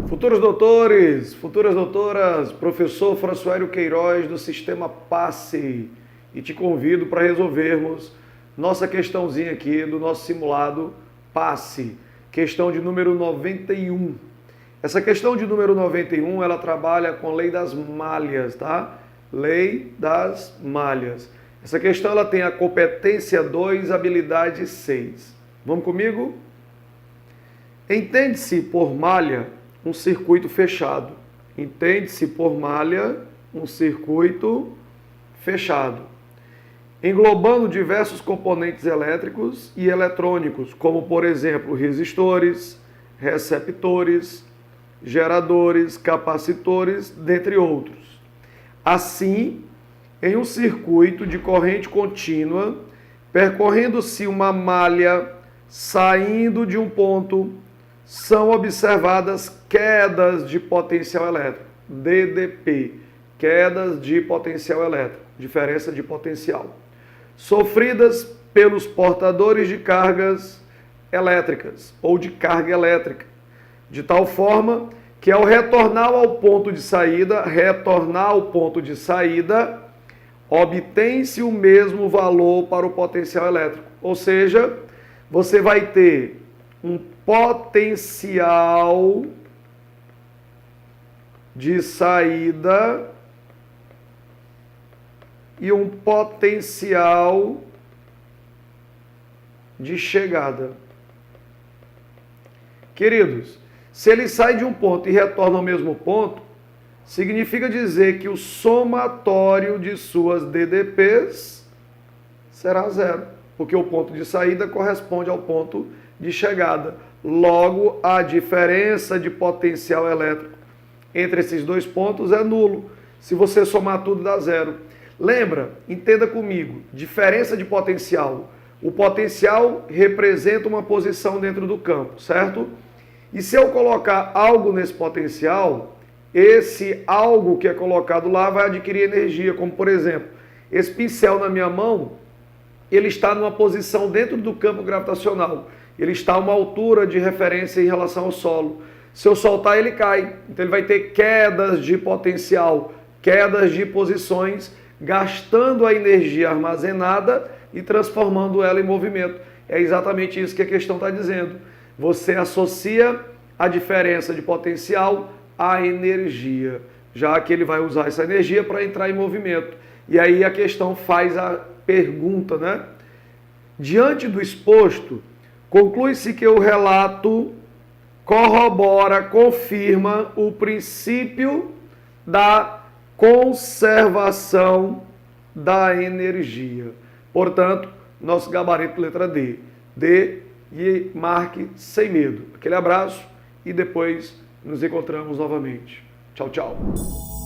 Futuros doutores, futuras doutoras, professor Françoélio Queiroz do Sistema Passe, e te convido para resolvermos nossa questãozinha aqui do nosso simulado Passe, questão de número 91. Essa questão de número 91, ela trabalha com a lei das malhas, tá? Lei das malhas. Essa questão ela tem a competência 2, habilidade 6. Vamos comigo? Entende-se por malha um circuito fechado. Entende-se por malha um circuito fechado, englobando diversos componentes elétricos e eletrônicos, como por exemplo resistores, receptores, geradores, capacitores, dentre outros. Assim, em um circuito de corrente contínua, percorrendo-se uma malha saindo de um ponto, são observadas quedas de potencial elétrico, DDP, quedas de potencial elétrico, diferença de potencial, sofridas pelos portadores de cargas elétricas ou de carga elétrica, de tal forma que ao retornar ao ponto de saída, obtém-se o mesmo valor para o potencial elétrico. Ou seja, você vai ter um potencial de saída e um potencial de chegada. Queridos, se ele sai de um ponto e retorna ao mesmo ponto, significa dizer que o somatório de suas DDPs será zero, porque o ponto de saída corresponde ao ponto de chegada. Logo, a diferença de potencial elétrico entre esses dois pontos é nulo. Se você somar tudo, dá zero. Lembra, entenda comigo, diferença de potencial. O potencial representa uma posição dentro do campo, certo? E se eu colocar algo nesse potencial, esse algo que é colocado lá vai adquirir energia, como por exemplo, esse pincel na minha mão, ele está numa posição dentro do campo gravitacional. Ele está a uma altura de referência em relação ao solo. Se eu soltar, ele cai. Então ele vai ter quedas de potencial, quedas de posições, gastando a energia armazenada e transformando ela em movimento. É exatamente isso que a questão está dizendo. Você associa a diferença de potencial à energia, já que ele vai usar essa energia para entrar em movimento. E aí a questão faz a pergunta, né? Diante do exposto, conclui-se que o relato corrobora, confirma o princípio da conservação da energia. Portanto, nosso gabarito letra D. D e marque sem medo. Aquele abraço e depois nos encontramos novamente. Tchau, tchau.